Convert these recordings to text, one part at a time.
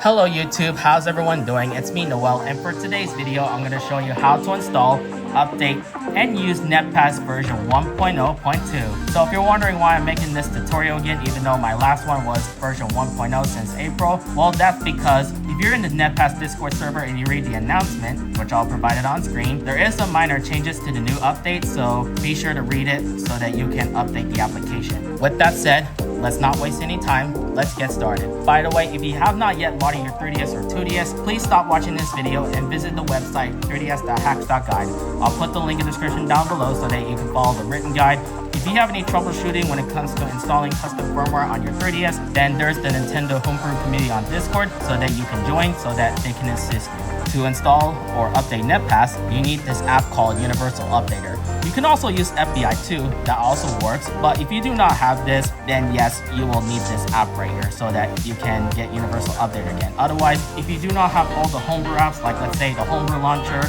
Hello YouTube, how's everyone doing? It's me Noel, and for today's video I'm going to show you how to install, update, and use Netpass version 1.0.2. So if you're wondering why I'm making this tutorial again even though my last one was version 1.0 since April, well that's because if you're in the Netpass Discord server and you read the announcement, which I'll provide it on screen, there is some minor changes to the new update, so be sure to read it so that you can update the application. With that said, let's not waste any time, let's get started. By the way, if you have not yet modded your 3DS or 2DS, please stop watching this video and visit the website 3ds.hacks.guide. I'll put the link in the description down below so that you can follow the written guide. If you have any troubleshooting when it comes to installing custom firmware on your 3DS, then there's the Nintendo Homebrew community on Discord so that you can join so that they can assist you. To install or update Netpass, you need this app called Universal Updater. You can also use FBI too, that also works, but if you do not have this, then yes, you will need this app right here so that you can get Universal Updater again. Otherwise, if you do not have all the Homebrew apps, like let's say the Homebrew Launcher,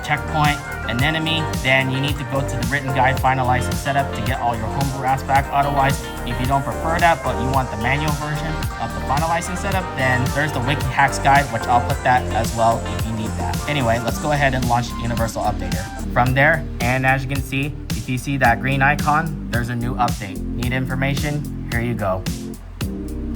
Checkpoint, and Enemy, then you need to go to the written guide, Finalize, and Setup to get all your Homebrew apps back. Otherwise, if you don't prefer that, but you want the manual version of the Finalize and Setup, then there's the Wiki Hacks guide, which I'll put that as well if you need that. Anyway, let's go ahead and launch Universal Updater. From there, and as you can see, if you see that green icon, there's a new update. Need information? Here you go.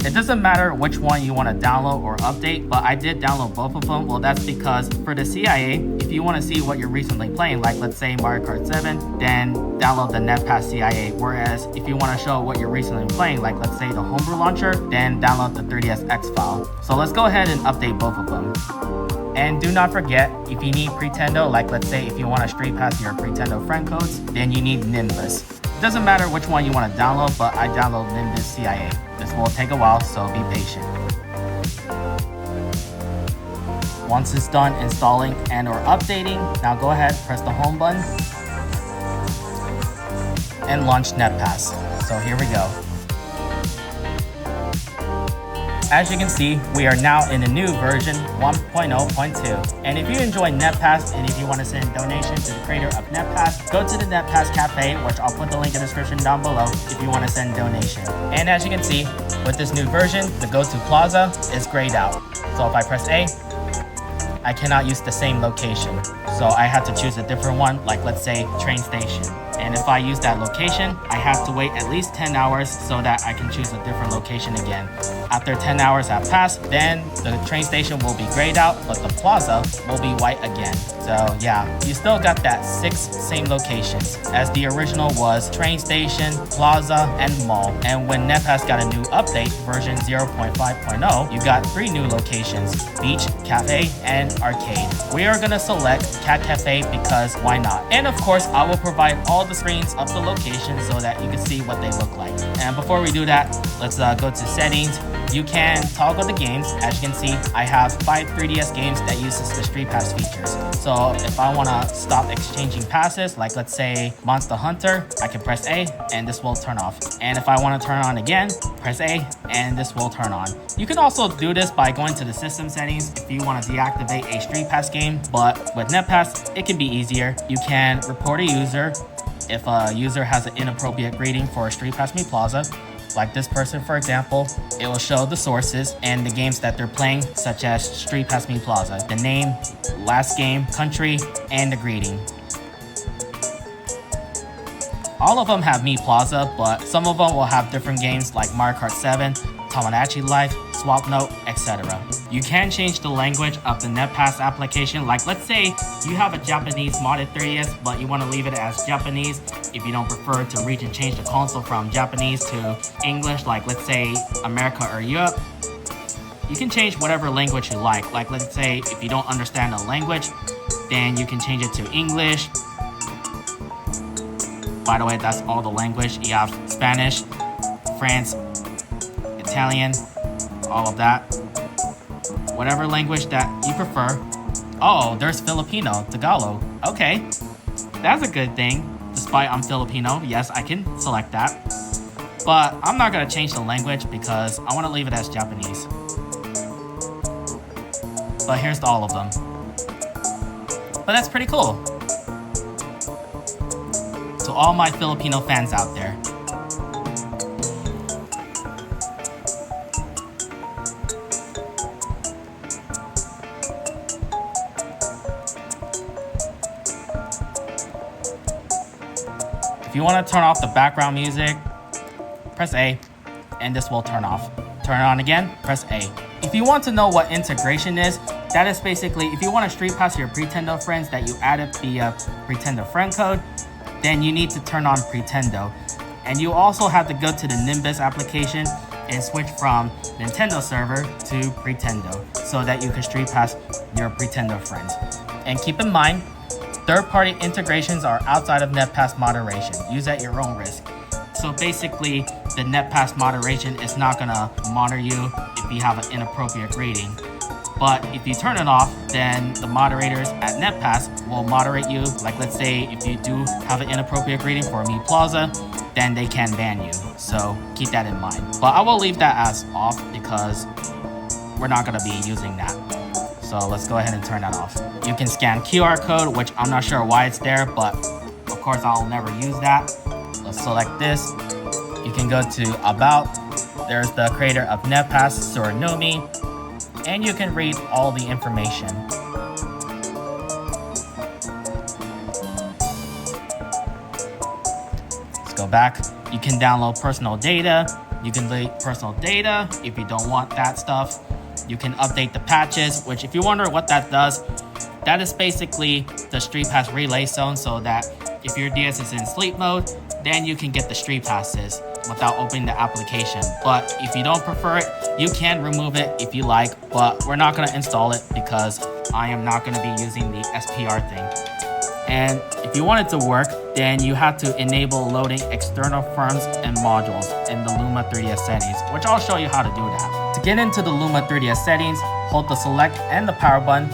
It doesn't matter which one you want to download or update, but I did download both of them. Well, that's because for the CIA, if you want to see what you're recently playing, like let's say Mario Kart 7, then download the Netpass CIA. Whereas if you want to show what you're recently playing, like let's say the Homebrew Launcher, then download the 3ds file. So let's go ahead and update both of them. And do not forget, if you need Pretendo, like let's say if you want to streetpass your Pretendo friend codes, then you need Nimbus. It doesn't matter which one you want to download, but I download Nimbus CIA. This will take a while, so be patient. Once it's done installing and or updating, now go ahead, press the home button, and launch Netpass. So here we go. As you can see, we are now in the new version 1.0.2. And if you enjoy Netpass and if you want to send a donation to the creator of Netpass, go to the Netpass Cafe, which I'll put the link in the description down below if you want to send a donation. And as you can see, with this new version, the go-to plaza is grayed out. So if I press A, I cannot use the same location. So I have to choose a different one, like let's say train station. And if I use that location, I have to wait at least 10 hours so that I can choose a different location again. After 10 hours have passed, then the train station will be grayed out, but the plaza will be white again. So yeah, you still got that 6 same locations, as the original was train station, plaza, and mall. And when Netpass got a new update, version 0.5.0, you got 3 new locations: beach, cafe, and arcade. We are gonna select Cat Cafe because why not? And of course, I will provide all the screens of the location so that you can see what they look like. And before we do that, let's go to settings. You can toggle the games. As you can see, I have 5 3DS games that uses the streetpass features. So if I want to stop exchanging passes, like let's say Monster Hunter, I can press A and this will turn off. And if I want to turn on again, press A and this will turn on. You can also do this by going to the system settings if you want to deactivate a streetpass game, but with Netpass, it can be easier. You can report a user if a user has an inappropriate greeting for a Streetpass Me Plaza. Like this person, for example, it will show the sources and the games that they're playing, such as Streetpass Me Plaza, the name, last game, country, and the greeting. All of them have Me Plaza, but some of them will have different games like Mario Kart 7, Tomodachi Life, Swap Note, etc. You can change the language of the Netpass application. Like let's say you have a Japanese modded 3DS, but you want to leave it as Japanese. If you don't prefer to reach and change the console from Japanese to English, like let's say America or Europe, you can change whatever language you like. Like let's say if you don't understand the language, then you can change it to English. By the way, that's all the language. You have Spanish, France, Italian, all of that. Whatever language that you prefer. Oh, there's Filipino, Tagalog. Okay, that's a good thing. Despite I'm Filipino, yes, I can select that. But I'm not gonna change the language because I wanna leave it as Japanese. But here's all of them. But that's pretty cool. To all my Filipino fans out there. you want to turn off the background music, press A, and this will turn off. Turn it on again, press A. If you want to know what integration is, that is basically if you want to street pass your Pretendo friends that you added via Pretendo friend code, then you need to turn on Pretendo. And you also have to go to the Nimbus application and switch from Nintendo server to Pretendo so that you can street pass your Pretendo friends. And keep in mind, third-party integrations are outside of Netpass moderation. Use at your own risk. So basically, the Netpass moderation is not gonna monitor you if you have an inappropriate greeting. But if you turn it off, then the moderators at Netpass will moderate you. Like let's say if you do have an inappropriate greeting for Me Plaza, then they can ban you. So keep that in mind. But I will leave that as off because we're not gonna be using that. So let's go ahead and turn that off. You can scan QR code, which I'm not sure why it's there, but of course I'll never use that. Let's select this. You can go to About. There's the creator of Netpass, Suranomi, and you can read all the information. Let's go back. You can download personal data. You can delete personal data if you don't want that stuff. You can update the patches, which if you wonder what that does, that is basically the Street Pass relay zone so that if your DS is in sleep mode, then you can get the Street Passes without opening the application. But if you don't prefer it, you can remove it if you like, but we're not gonna install it because I am not gonna be using the SPR thing. And if you want it to work, then you have to enable loading external firms and modules in the Luma 3DS settings, which I'll show you how to do that. To get into the Luma 3DS settings, hold the select and the power button,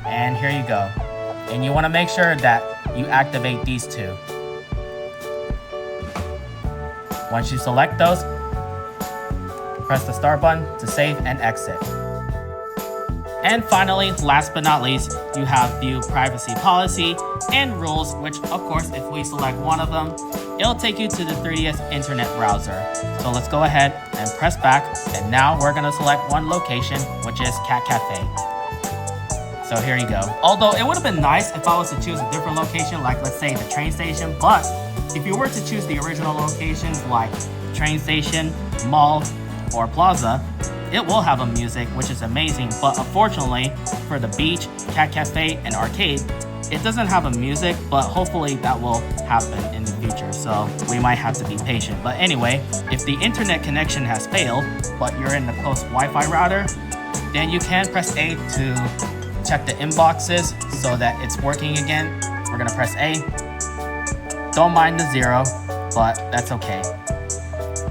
and here you go. And you wanna make sure that you activate these two. Once you select those, press the start button to save and exit. And finally, last but not least, you have view privacy policy and rules, which of course, if we select one of them, it'll take you to the 3DS internet browser. So let's go ahead and press back. And now we're gonna select one location, which is Cat Cafe. So here you go. Although it would have been nice if I was to choose a different location, like let's say the train station, but if you were to choose the original locations like train station, mall, or plaza, it will have a music, which is amazing, but unfortunately for the beach, Cat Cafe, and arcade, it doesn't have a music, but hopefully that will happen in the future, so we might have to be patient. But anyway, if the internet connection has failed, but you're in the close Wi-Fi router, then you can press A to check the inboxes so that it's working again. We're gonna press A. Don't mind the 0, but that's okay.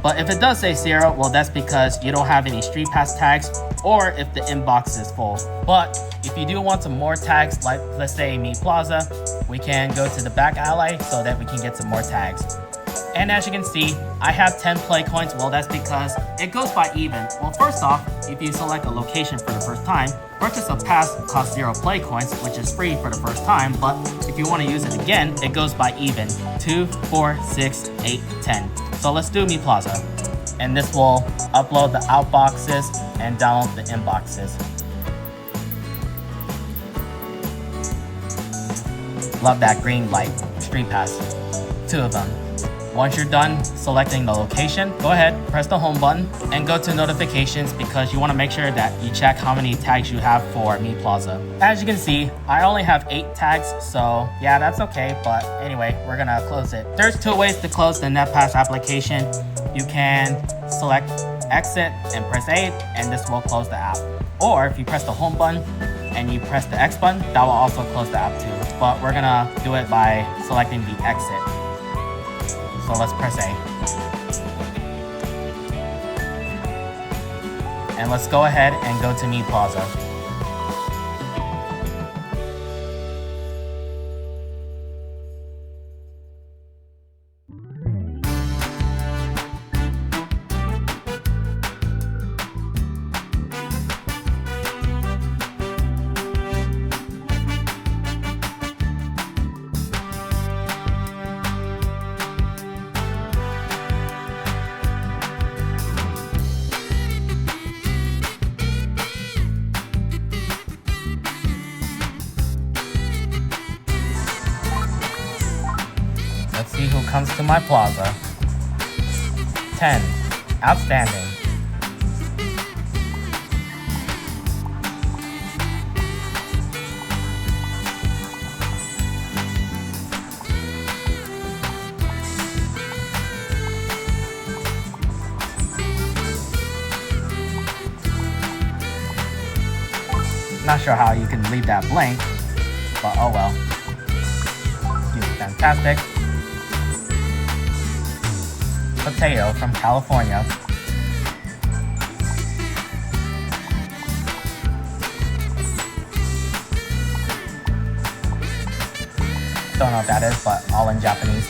But if it does say 0, well, that's because you don't have any Street Pass tags or if the inbox is full. But if you do want some more tags, like let's say Me Plaza, we can go to the back ally so that we can get some more tags. And as you can see, I have 10 Playcoins. Well, that's because it goes by even. Well, first off, if you select a location for the first time, purchase a pass costs 0 Playcoins, which is free for the first time. But if you want to use it again, it goes by even. 2, 4, 6, 8, 10. So let's do Me Plaza. And this will upload the outboxes and download the inboxes. Love that green light, Street Pass. 2 of them. Once you're done selecting the location, go ahead, press the home button and go to notifications because you want to make sure that you check how many tags you have for Me Plaza. As you can see, I only have 8 tags, so yeah, that's okay. But anyway, we're gonna close it. There's 2 ways to close the Netpass application. You can select exit and press A, and this will close the app. Or if you press the home button and you press the X button, that will also close the app too. But we're gonna do it by selecting the exit. So let's press A. And let's go ahead and go to Me Plaza. comes to my plaza. 10. Outstanding. Not sure how you can leave that blank, but oh well. Fantastic. Potato from California. Don't know what that is, but all in Japanese.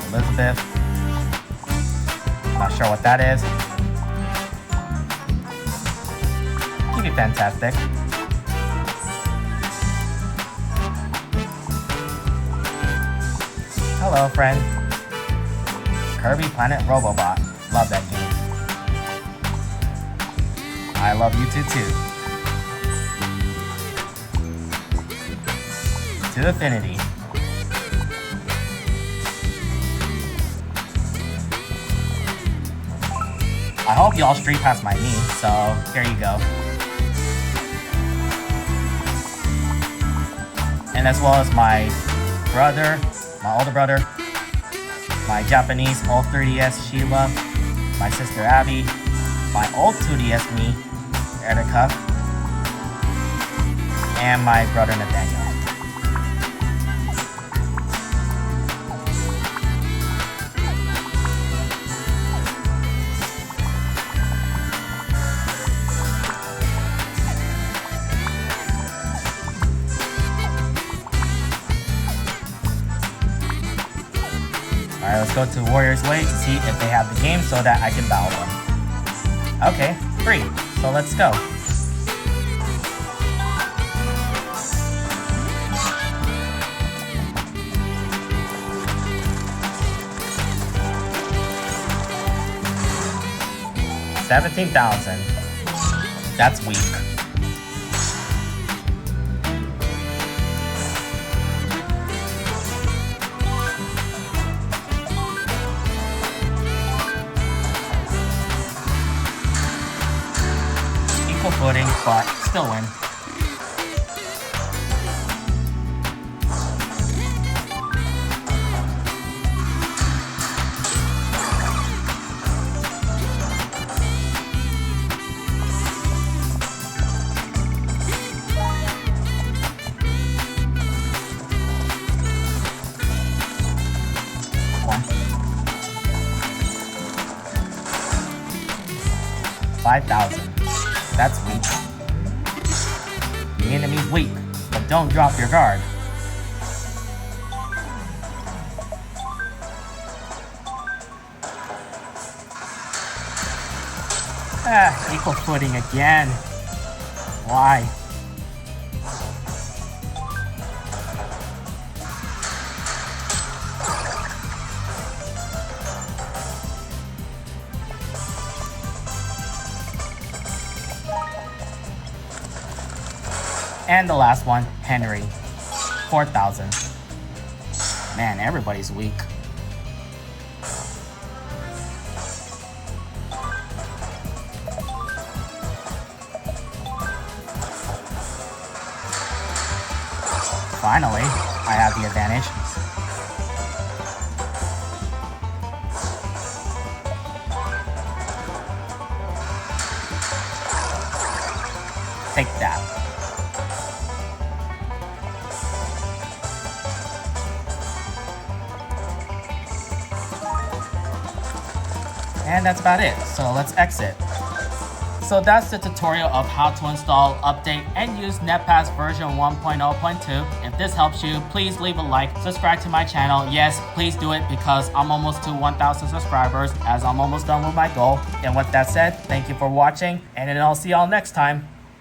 Elizabeth. Not sure what that is. Be fantastic. Hello, friend. Kirby Planet Robobot. Love that game. I love you too. To infinity. I hope y'all street pass my knee, so here you go. And as well as my brother, my older brother, my Japanese old 3DS Sheila, my sister Abby, my old 2DS me, Erica, and my brother Nathaniel. Alright, let's go to Warriors Way to see if they have the game so that I can battle them. Okay, free. So let's go. $17,000. That's weak. Footing, but still win. One. 5,000. That's weak. The enemy's weak, but don't drop your guard. Equal footing again. Why? And the last one, Henry, 4,000. Man, everybody's weak. Finally, I have the advantage. Take that. And that's about it, so let's exit. So that's the tutorial of how to install, update, and use Netpass version 1.0.2. If this helps you, please leave a like, subscribe to my channel. Yes, please do it because I'm almost to 1,000 subscribers as I'm almost done with my goal. And with that said, thank you for watching, and then I'll see y'all next time.